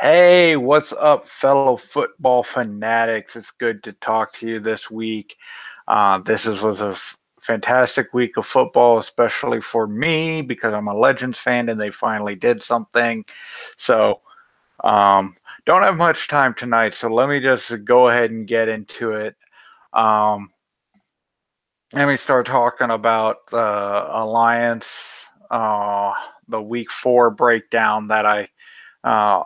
Hey, what's up, fellow football fanatics? It's good to talk to you this week. Was a fantastic week of football, especially for me because I'm a Legends fan and they finally did something. So, um, don't have much time tonight, so let me just go ahead and get into it. Um, Let me start talking about the Alliance, the Week 4 breakdown uh,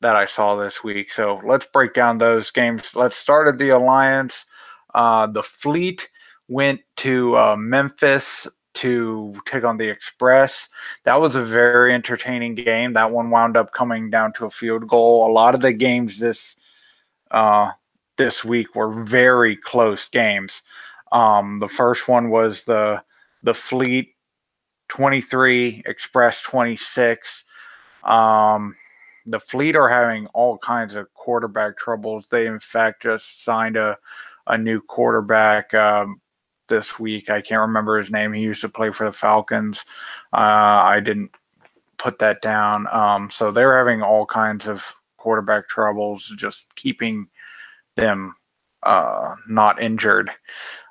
that I saw this week. So let's break down those games. Let's start at the Alliance. The Fleet went to Memphis to take on the Express. That was a very entertaining game. That one wound up coming down to a field goal. A lot of the games uh, this week were very close games. The first one was the Fleet 23, Express 26. The Fleet are having all kinds of quarterback troubles. They, in fact, just signed a new quarterback this week. I can't remember his name. He used to play for the Falcons. I didn't put that down. So they're having all kinds of quarterback troubles, just keeping them not injured.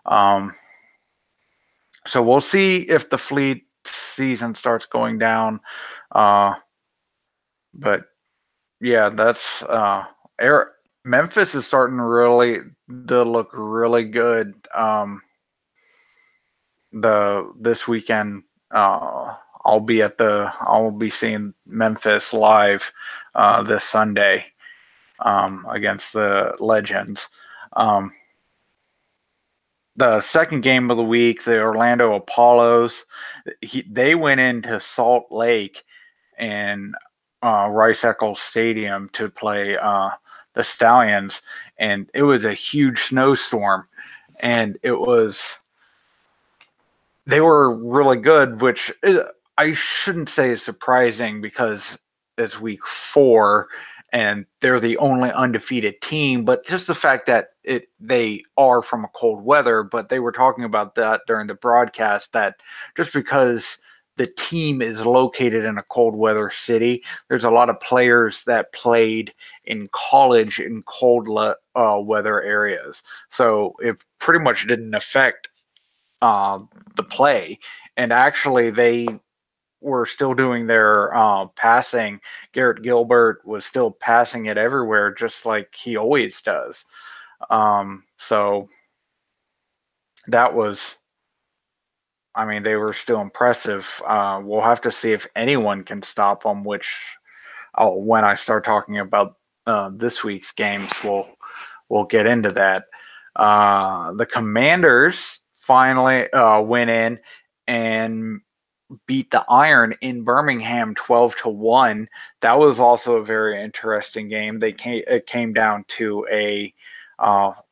So we'll see if the Fleet season starts going down. But yeah, that's Memphis is starting really to look really good. The this weekend, I'll be seeing Memphis live this Sunday against the Legends. The second game of the week, the Orlando Apollos, they went into Salt Lake and Rice Eccles Stadium to play the Stallions, and it was a huge snowstorm, and they were really good, which I shouldn't say is surprising because it's week 4 and they're the only undefeated team, but just the fact that they are from a cold weather, but they were talking about that during the broadcast, that just because the team is located in a cold weather city, there's a lot of players that played in college in cold weather areas. So it pretty much didn't affect the play. And actually, they were still doing their passing. Garrett Gilbert was still passing it everywhere, just like he always does. So that was, I mean, they were still impressive. We'll have to see if anyone can stop them, which when I start talking about this week's games, we'll get into that. The Commanders finally went in and beat the Iron in Birmingham 12-1. That was also a very interesting game. It came down to a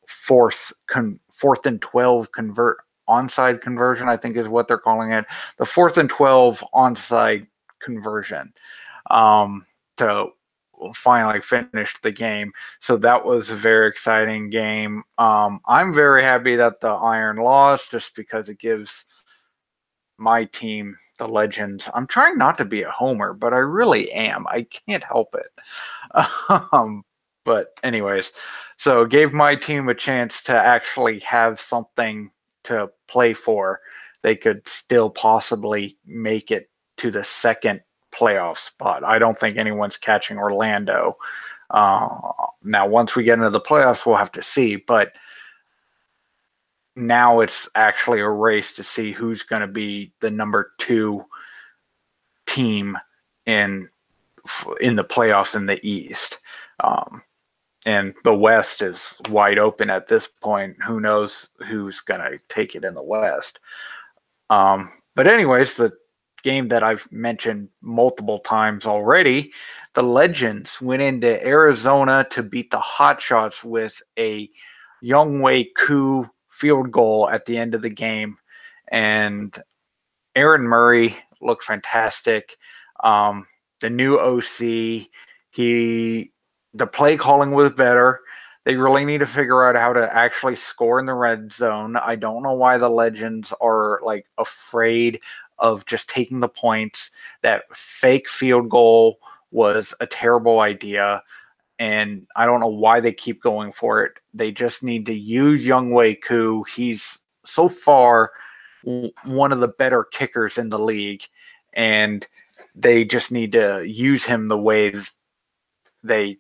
fourth and 12 onside conversion, I think is what they're calling it. The 4th and 12 onside conversion to finally finished the game. So that was a very exciting game. I'm very happy that the Iron lost, just because it gives my team, the Legends. I'm trying not to be a homer, but I really am. I can't help it. But anyways, so it gave my team a chance to actually have something to play for. They could still possibly make it to the second playoff spot. I don't think anyone's catching Orlando. Now, once we get into the playoffs, we'll have to see. But now it's actually a race to see who's going to be the number 2 team in the playoffs in the East. And the West is wide open at this point. Who knows who's going to take it in the West? But anyways, the game that I've mentioned multiple times already, the Legends went into Arizona to beat the Hotshots with a Younghoe Koo field goal at the end of the game. And Aaron Murray looked fantastic. The new OC, the play calling was better. They really need to figure out how to actually score in the red zone. I don't know why the Legends are like afraid of just taking the points. That fake field goal was a terrible idea, and I don't know why they keep going for it. They just need to use Younghoe Koo. He's so far one of the better kickers in the league, and they just need to use him the way they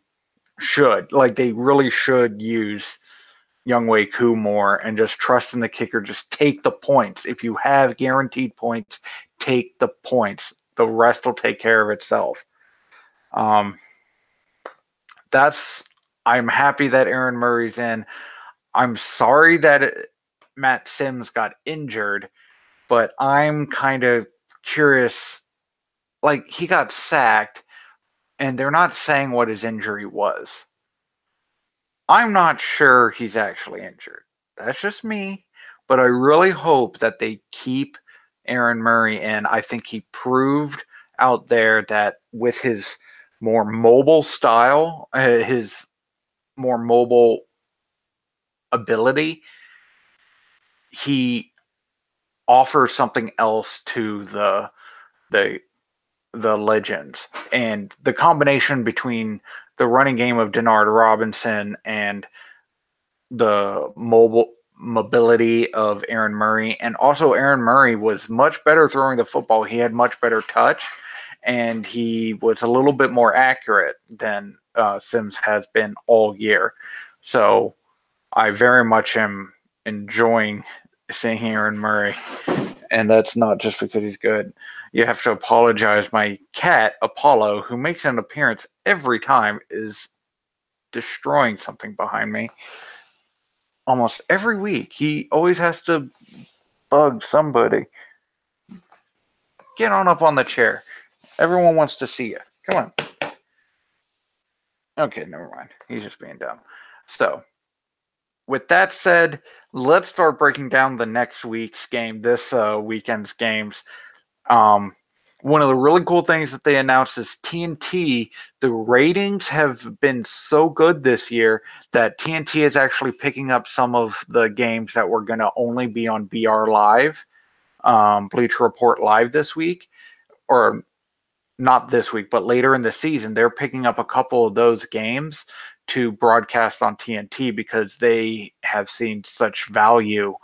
should. Like, they really should use Younghoe Koo more and just trust in the kicker. Just take the points. If you have guaranteed points, take the points. The rest will take care of itself. I'm happy that Aaron Murray's in. I'm sorry that Matt Sims got injured, but I'm kind of curious. Like, he got sacked, and they're not saying what his injury was. I'm not sure he's actually injured. That's just me. But I really hope that they keep Aaron Murray in. I think he proved out there that with his more mobile style, his more mobile ability, he offers something else to the legends. And the combination between the running game of Denard Robinson and the mobility of Aaron Murray, and also Aaron Murray was much better throwing the football. He had much better touch, and he was a little bit more accurate than Sims has been all year. So I very much am enjoying seeing Aaron Murray, and that's not just because he's good. You have to apologize. My cat, Apollo, who makes an appearance every time, is destroying something behind me. Almost every week. He always has to bug somebody. Get on up on the chair. Everyone wants to see you. Come on. Okay, never mind. He's just being dumb. So, with that said, let's start breaking down the next week's game, this weekend's games. One of the really cool things that they announced is TNT. The ratings have been so good this year that TNT is actually picking up some of the games that were going to only be on BR Live, Bleacher Report Live this week, or not this week, but later in the season. They're picking up a couple of those games to broadcast on TNT because they have seen such value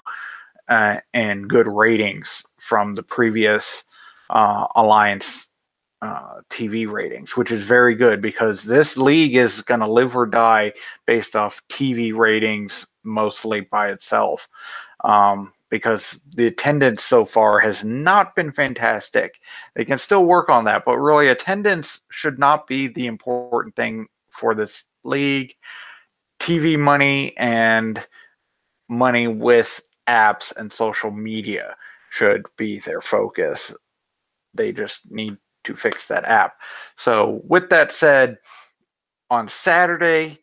and good ratings from the previous Alliance TV ratings, which is very good because this league is going to live or die based off TV ratings mostly by itself, because the attendance so far has not been fantastic. They can still work on that, but really attendance should not be the important thing for this league. TV money and money with apps and social media should be their focus. They just need to fix that app. So with that said, on Saturday,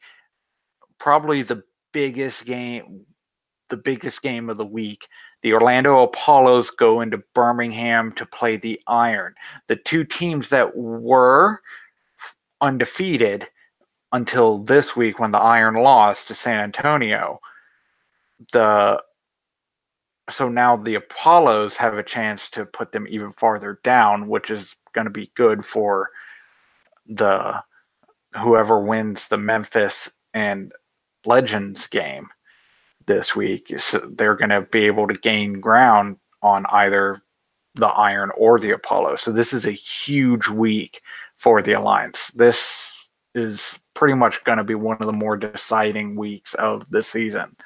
probably the biggest game of the week, the Orlando Apollos go into Birmingham to play the Iron. The two teams that were undefeated until this week when the Iron lost to San Antonio. So now the Apollos have a chance to put them even farther down, which is going to be good for whoever wins the Memphis and Legends game this week. So they're going to be able to gain ground on either the Iron or the Apollo. So this is a huge week for the Alliance. This is pretty much going to be one of the more deciding weeks of the season.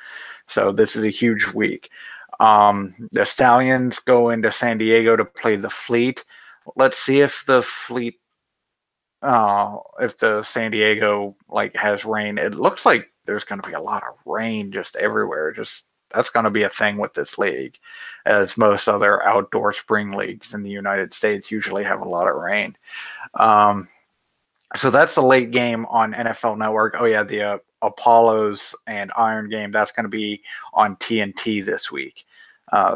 So this is a huge week. The Stallions go into San Diego to play the Fleet. Let's see if the Fleet, if the San Diego has rain. It looks like there's going to be a lot of rain just everywhere. That's going to be a thing with this league, as most other outdoor spring leagues in the United States usually have a lot of rain. So that's the late game on NFL Network. Oh yeah, the Apollos and Iron game, that's going to be on TNT this week.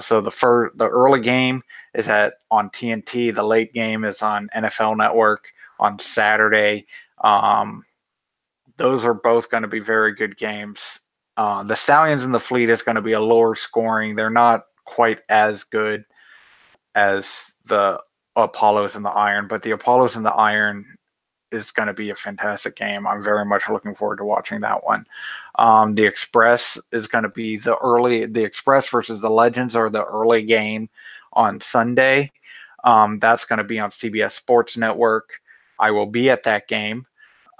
So the early game is on TNT. The late game is on NFL Network on Saturday. Those are both going to be very good games. The Stallions and the Fleet is going to be a lower scoring. They're not quite as good as the Apollos and the Iron, but the Apollos and the Iron is going to be a fantastic game. I'm very much looking forward to watching that one. The Express is going to be the Express versus the Legends are the early game on Sunday. That's going to be on CBS Sports Network. I will be at that game.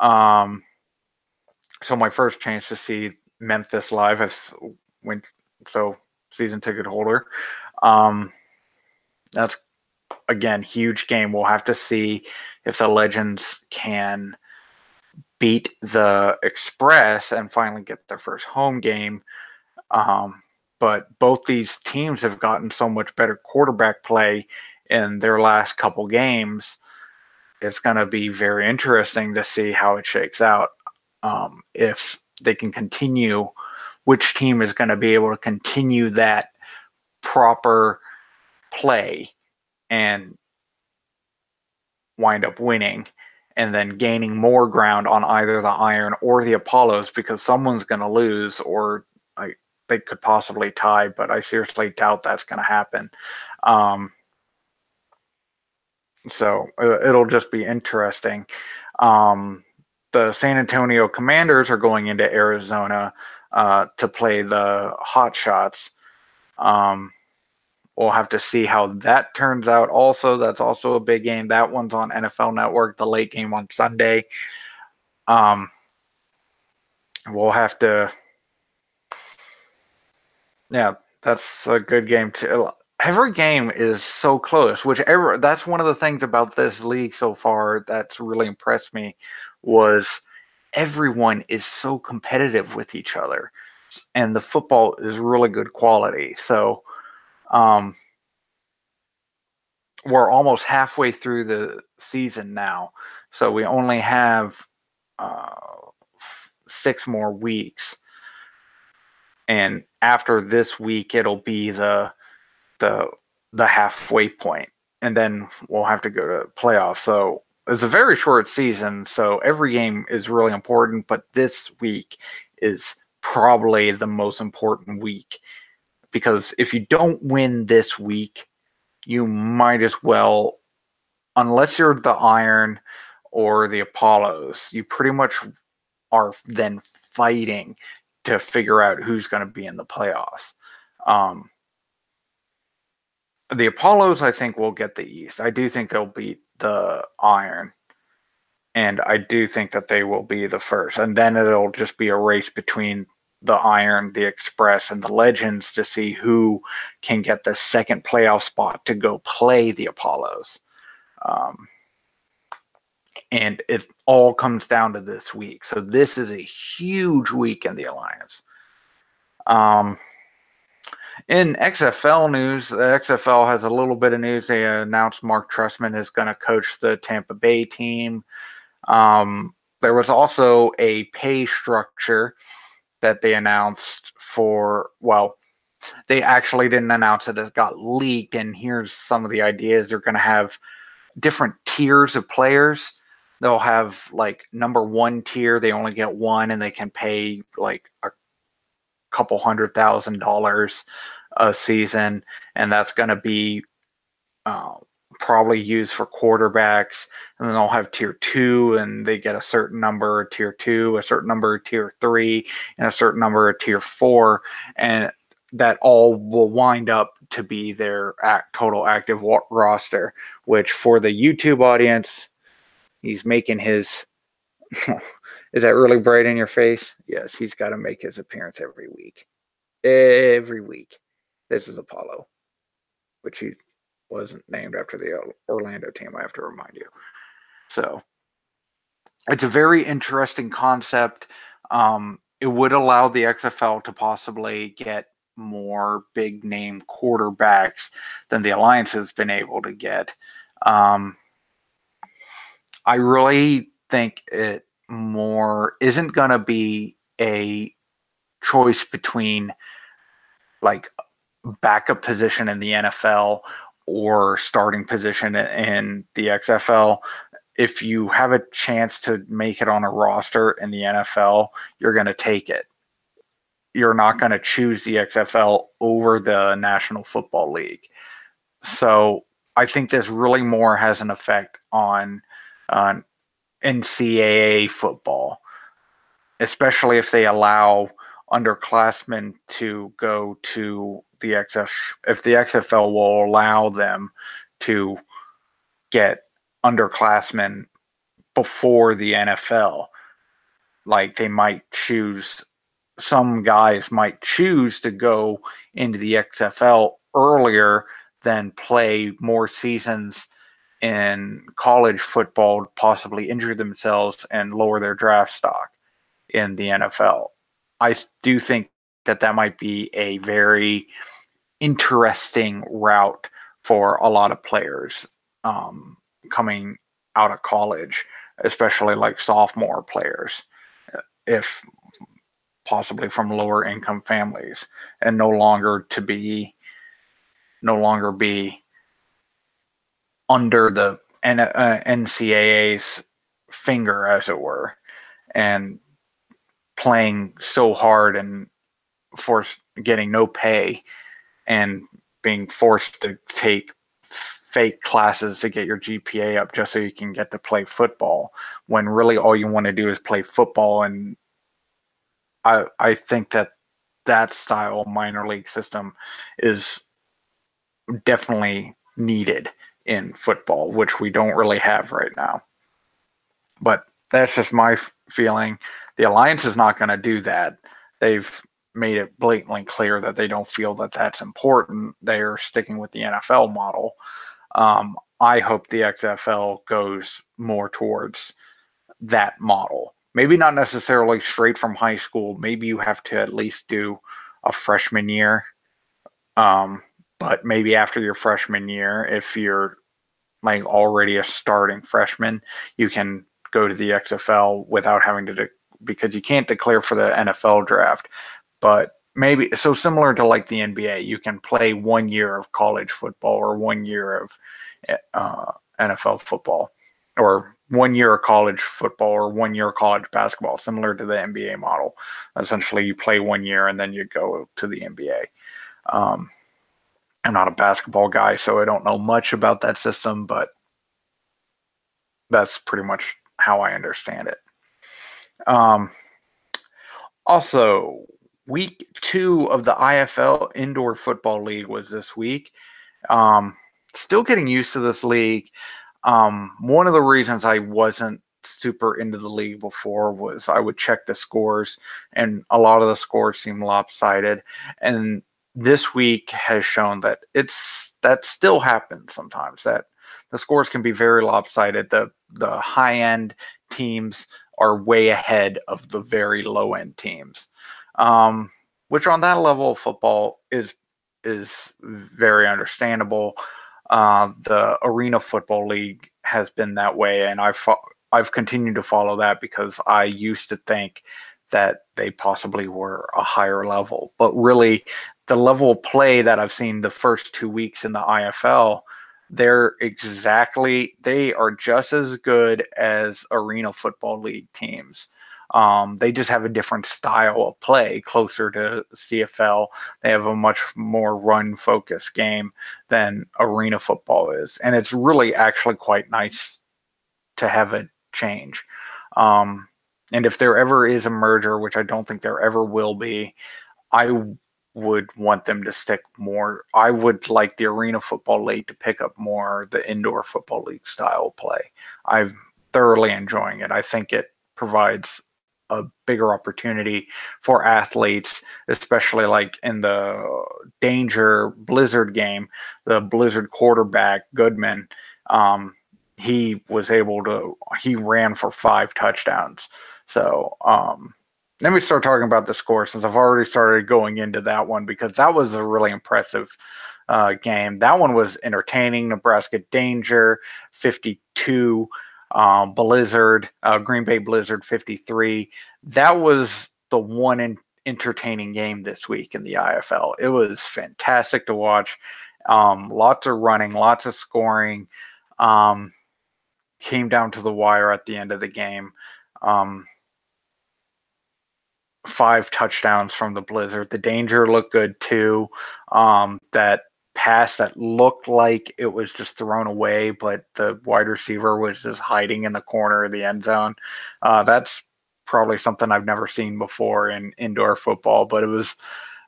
So my first chance to see Memphis live season ticket holder. That's again huge game. We'll have to see if the Legends can beat the Express and finally get their first home game. But both these teams have gotten so much better quarterback play in their last couple games. It's going to be very interesting to see how it shakes out. If they can continue, which team is going to be able to continue that proper play and wind up winning, and then gaining more ground on either the Iron or the Apollos, because someone's going to lose, or they could possibly tie, but I seriously doubt that's going to happen. So it'll just be interesting. The San Antonio Commanders are going into Arizona to play the Hot Shots. We'll have to see how that turns out. Also, that's also a big game. That one's on NFL Network, the late game on Sunday. We'll have to... Yeah, that's a good game too. Every game is so close, that's one of the things about this league so far that's really impressed me, was everyone is so competitive with each other, and the football is really good quality. So we're almost halfway through the season now, so we only have 6 more weeks, and after this week it'll be the halfway point, and then we'll have to go to playoffs. So it's a very short season, so every game is really important, but this week is probably the most important week, because if you don't win this week, you might as well, unless you're the Iron or the Apollos, you pretty much are then fighting to figure out who's going to be in the playoffs. The Apollos, I think, will get the East. I do think they'll beat the Iron, and I do think that they will be the first. And then it'll just be a race between the Iron, the Express, and the Legends to see who can get the second playoff spot to go play the Apollos. And it all comes down to this week. So this is a huge week in the Alliance. In XFL news, the XFL has a little bit of news. They announced Mark Trestman is going to coach the Tampa Bay team. There was also a pay structure that they announced for, well, they actually didn't announce it. It got leaked, and here's some of the ideas. They're going to have different tiers of players. They'll have, like, number 1 tier, they only get 1, and they can pay like a couple $100,000 a season, and that's going to be probably used for quarterbacks. And then they'll have tier 2, and they get a certain number of tier 2, a certain number of tier 3, and a certain number of tier 4, and that all will wind up to be their total active roster, which for the YouTube audience, he's making his... Is that really bright in your face? Yes, he's got to make his appearance every week. Every week. This is Apollo, which he wasn't named after the Orlando team, I have to remind you. So it's a very interesting concept. It would allow the XFL to possibly get more big name quarterbacks than the Alliance has been able to get. I really think it isn't going to be a choice between, like, backup position in the NFL or starting position in the XFL. If you have a chance to make it on a roster in the NFL, you're going to take it. You're not going to choose the XFL over the National Football League. So I think this really more has an effect on NCAA football, especially if they allow underclassmen to go to the if the XFL will allow them to get underclassmen before the NFL. Like some guys might choose to go into the XFL earlier than play more seasons in college football, possibly injure themselves and lower their draft stock in the NFL. I do think that might be a very interesting route for a lot of players coming out of college, especially like sophomore players, if possibly from lower income families, and no longer be under the NCAA's finger, as it were, and playing so hard and getting no pay and being forced to take fake classes to get your GPA up just so you can get to play football, when really all you want to do is play football. And I think that style minor league system is definitely needed in football, which we don't really have right now. But that's just my feeling. The Alliance is not going to do that. They've made it blatantly clear that they don't feel that that's important. They're sticking with the NFL model. I hope the XFL goes more towards that model. Maybe not necessarily straight from high school. Maybe you have to at least do a freshman year. But maybe after your freshman year, if you're like already a starting freshman, you can go to the XFL without having to, because you can't declare for the NFL draft. But maybe, so similar to like the NBA, you can play 1 year of college football or 1 year of NFL football, or 1 year of college football or 1 year of college basketball, similar to the NBA model. Essentially, you play 1 year and then you go to the NBA. I'm not a basketball guy, so I don't know much about that system, but that's pretty much how I understand it. Also, week 2 of the IFL Indoor Football League was this week. Still getting used to this league. One of the reasons I wasn't super into the league before was I would check the scores, and a lot of the scores seem lopsided. And this week has shown that that still happens sometimes, that the scores can be very lopsided. The high end teams are way ahead of the very low end teams, which on that level of football is very understandable. The Arena Football League has been that way, and I've continued to follow that because I used to think that they possibly were a higher level. But really, the level of play that I've seen the first 2 weeks in the IFL, they are just as good as Arena Football League teams. They just have a different style of play, closer to CFL. They have a much more run-focused game than Arena Football is. And it's really actually quite nice to have a change. And if there ever is a merger, which I don't think there ever will be, I would want them to stick more. I would like the Arena Football League to pick up more the Indoor Football League style play. I'm thoroughly enjoying it. I think it provides a bigger opportunity for athletes, especially like in the Danger Blizzard game. The Blizzard quarterback, Goodman, he ran for 5 touchdowns. So let me start talking about the score, since I've already started going into that one, because that was a really impressive game. That one was entertaining. Nebraska Danger 52, Green Bay Blizzard 53. That was the one entertaining game this week in the IFL. It was fantastic to watch. Lots of running, lots of scoring. Came down to the wire at the end of the game. 5 touchdowns from the Blizzard. The Danger looked good too. That pass that looked like it was just thrown away, but the wide receiver was just hiding in the corner of the end zone. That's probably something I've never seen before in indoor football, but it was.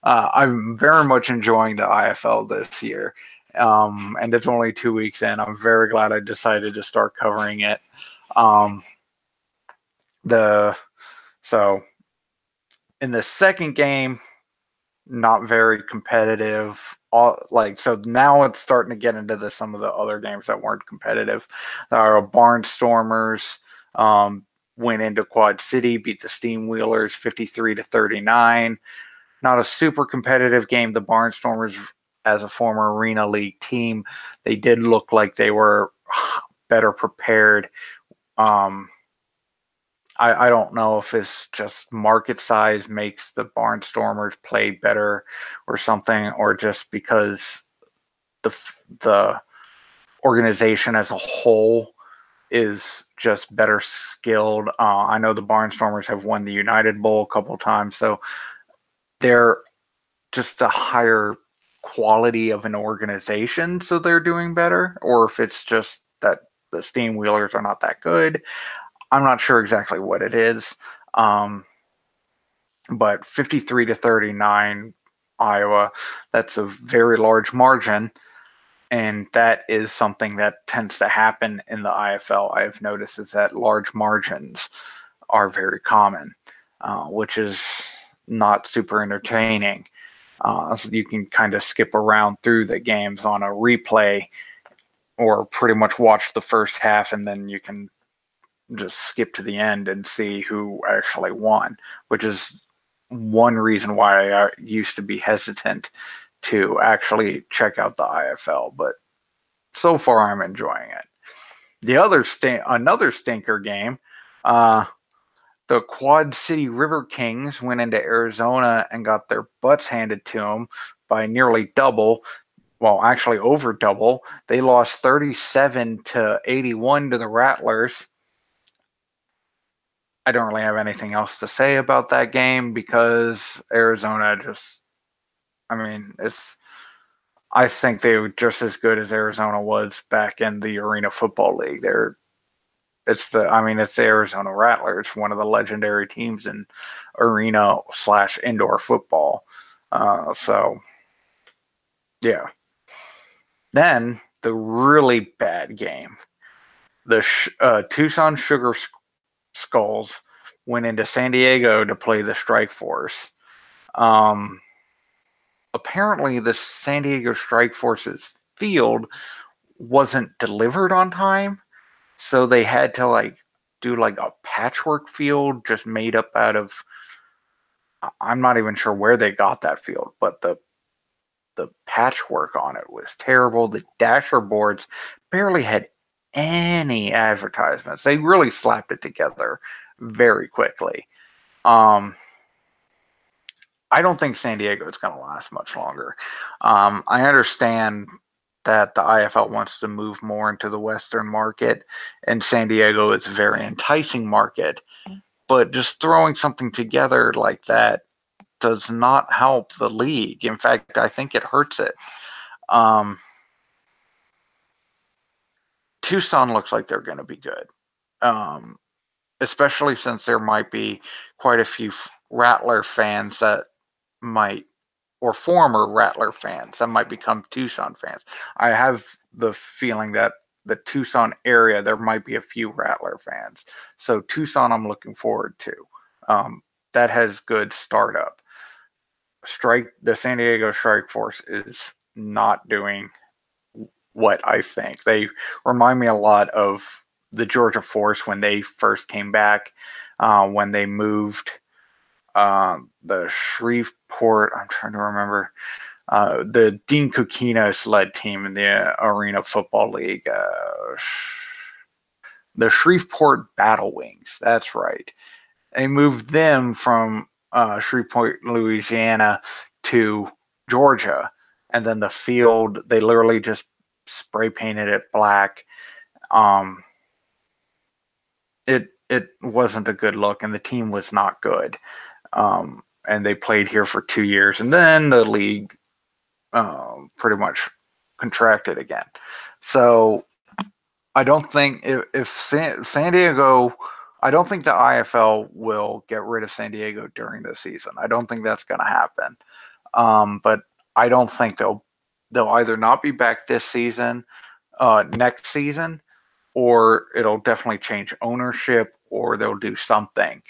I'm very much enjoying the IFL this year, and it's only 2 weeks in. I'm very glad I decided to start covering it. Um, so in the second game, not very competitive. So now it's starting to get into some of the other games that weren't competitive. Our Barnstormers went into Quad City, beat the Steamwheelers 53-39. Not a super competitive game. The Barnstormers, as a former Arena League team, they did look like they were better prepared. I don't know if it's just market size makes the Barnstormers play better or something, or just because the organization as a whole is just better skilled. I know the Barnstormers have won the United Bowl a couple times, so they're just a higher quality of an organization, so they're doing better, or if it's just that the Steamwheelers are not that good. I'm not sure exactly what it is. But 53-39 Iowa, that's a very large margin. And that is something that tends to happen in the IFL. I've noticed is that large margins are very common, which is not super entertaining. So you can kind of skip around through the games on a replay or pretty much watch the first half, and then you can just skip to the end and see who actually won, which is one reason why I used to be hesitant to actually check out the IFL, but so far I'm enjoying it. Another stinker game, the Quad City River Kings went into Arizona and got their butts handed to them by nearly double. Well, actually over double. They lost 37-81 to the Rattlers. I don't really have anything else to say about that game because Arizona I think they were just as good as Arizona was back in the Arena Football League. It's the Arizona Rattlers, one of the legendary teams in arena/indoor football. So, yeah. Then the really bad game, the Tucson Sugar Skulls went into San Diego to play the Strike Force. Apparently, the San Diego Strike Force's field wasn't delivered on time, so they had to do a patchwork field just made up out of. I'm not even sure where they got that field, but the patchwork on it was terrible. The dasher boards barely had any advertisements. They really slapped it together very quickly. I don't think San Diego is going to last much longer. I understand that the IFL wants to move more into the Western market, and San Diego is a very enticing market. But just throwing something together like that does not help the league. In fact, I think it hurts it. Tucson looks like they're going to be good, especially since there might be quite a few Rattler fans that might, or former Rattler fans that might become Tucson fans. I have the feeling that the Tucson area, there might be a few Rattler fans. So Tucson, I'm looking forward to. That has good startup. The San Diego Strike Force is not doing what I think. They remind me a lot of the Georgia Force when they first came back, when they moved the Shreveport, I'm trying to remember, the Dean Kukinos led team in the Arena Football League, the Shreveport Battle Wings. That's right. They moved them from Shreveport, Louisiana to Georgia, and then the field, they literally just spray painted it black. It wasn't a good look, and the team was not good. And they played here for 2 years, and then the league pretty much contracted again. So I don't think if San Diego, I don't think the IFL will get rid of San Diego during the season. I don't think that's going to happen. But I don't think they'll either not be back this season, next season, or it'll definitely change ownership, or they'll do something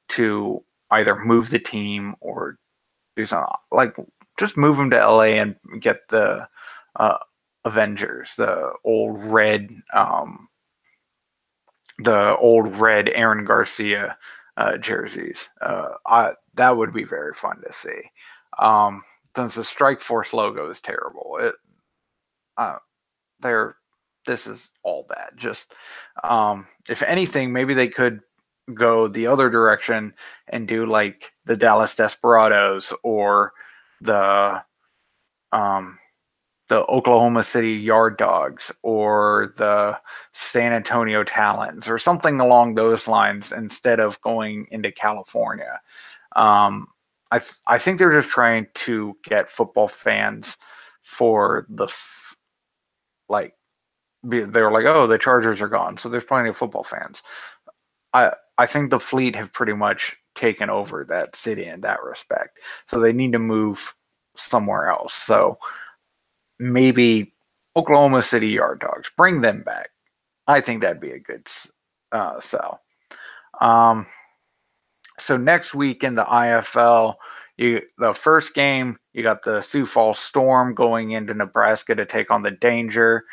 to either move the team or do something like just move them to LA and get the uh, Avengers, the old red Aaron Garcia jerseys. That would be very fun to see. Since the Strike Force logo is terrible, they're this is all bad. Just if anything, maybe they could go the other direction and do like the Dallas Desperados or the um, the Oklahoma City Yard Dogs or the San Antonio Talons or something along those lines instead of going into California. I think they're just trying to get football fans for like they're like, oh, the Chargers are gone, so there's plenty of football fans. I think the Fleet have pretty much taken over that city in that respect, so they need to move somewhere else. So maybe Oklahoma City Yard Dogs, bring them back. I think that'd be a good sell. So next week in the IFL, the first game, you got the Sioux Falls Storm going into Nebraska to take on the Danger.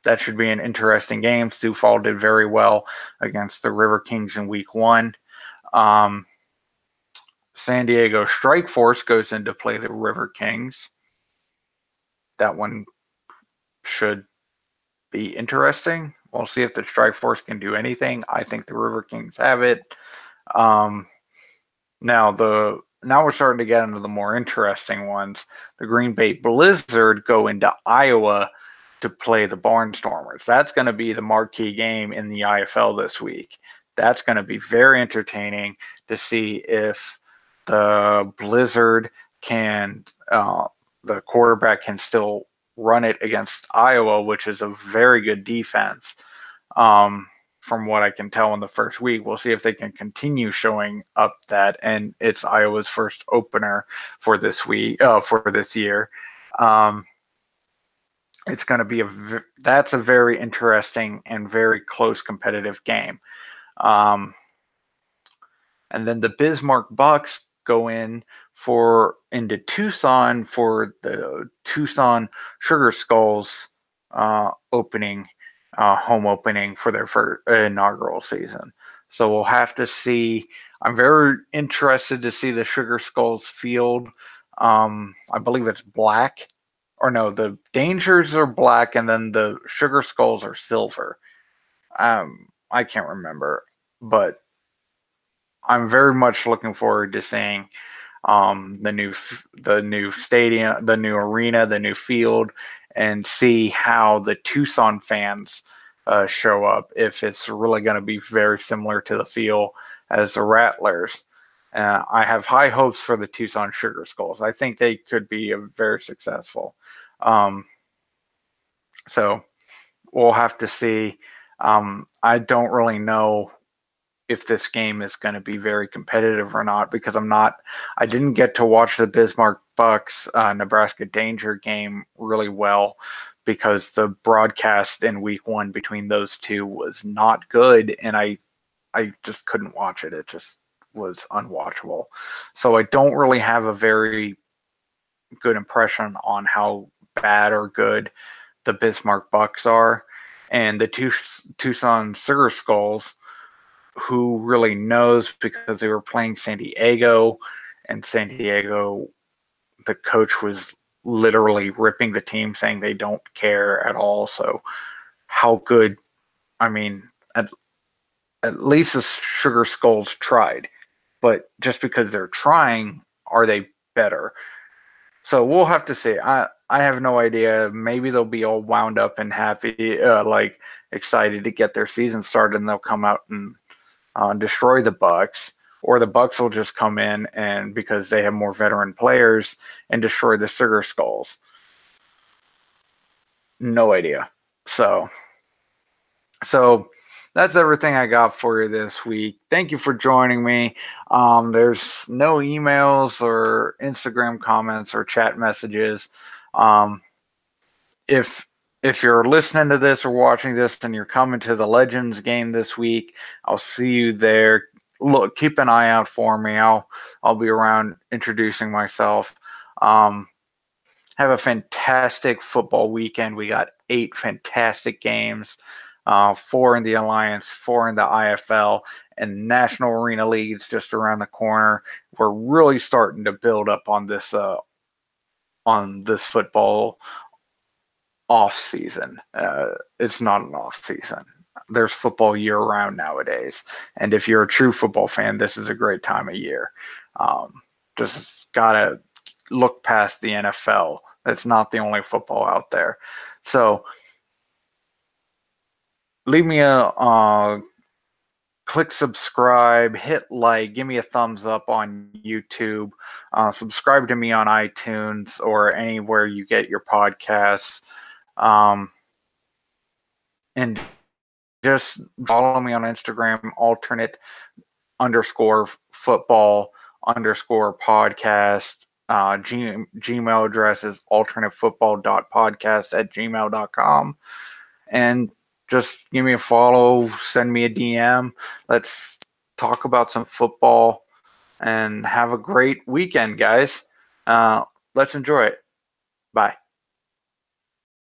That should be an interesting game. Sioux Falls did very well against the River Kings in week 1. San Diego Strike Force goes in to play the River Kings. That one should be interesting. We'll see if the Strike Force can do anything. I think the River Kings have it. Now we're starting to get into the more interesting ones. The Green Bay Blizzard go into Iowa to play the Barnstormers. That's going to be the marquee game in the IFL this week. That's going to be very entertaining to see if the Blizzard can, the quarterback can still run it against Iowa, which is a very good defense. From what I can tell in the first week, we'll see if they can continue showing up that, and it's Iowa's first opener for this week, for this year. It's going to be that's a very interesting and very close competitive game. And then the Bismarck Bucks go into Tucson for the Tucson Sugar Skulls opening, home opening for their first inaugural season. So we'll have to see. I'm very interested to see the Sugar Skulls field. I believe it's black. Or no, the Dangers are black and then the Sugar Skulls are silver. I can't remember, but I'm very much looking forward to seeing the new stadium, the new arena, the new field, and see how the Tucson fans show up. If it's really going to be very similar to the feel as the Rattlers. I have high hopes for the Tucson Sugar Skulls. I think they could be very successful. So we'll have to see. I don't really know if this game is going to be very competitive or not because I didn't get to watch the Bismarck Bucks Nebraska Danger game really well because the broadcast in week 1 between those two was not good, and I just couldn't watch it. It just was unwatchable. So I don't really have a very good impression on how bad or good the Bismarck Bucks are. And the Tucson Sugar Skulls, who really knows, because they were playing San Diego, and San Diego, the coach was literally ripping the team, saying they don't care at all. So how good, I mean, at least the Sugar Skulls tried. But just because they're trying, are they better? So we'll have to see. I have no idea. Maybe they'll be all wound up and happy, like excited to get their season started, and they'll come out and destroy the Bucks, or the Bucks will just come in and because they have more veteran players and destroy the Sugar Skulls. No idea. So that's everything I got for you this week. Thank you for joining me. There's no emails or Instagram comments or chat messages. Um, if if you're listening to this or watching this and you're coming to the Legends game this week, I'll see you there. Look, keep an eye out for me. I'll be around introducing myself. Um, have a fantastic football weekend. We got 8 fantastic games, 4 in the Alliance, 4 in the IFL, and National Arena League's just around the corner. We're really starting to build up on this football off season. It's not an off season. There's football year round nowadays, and if you're a true football fan, this is a great time of year. Just gotta look past the NFL. It's not the only football out there. So leave me a click subscribe, hit like, give me a thumbs up on YouTube, subscribe to me on iTunes or anywhere you get your podcasts, and just follow me on Instagram, alternate underscore football underscore podcast. Gmail address is alternatefootball.podcast@gmail.com. And just give me a follow, send me a DM. Let's talk about some football and have a great weekend, guys. Let's enjoy it. Bye.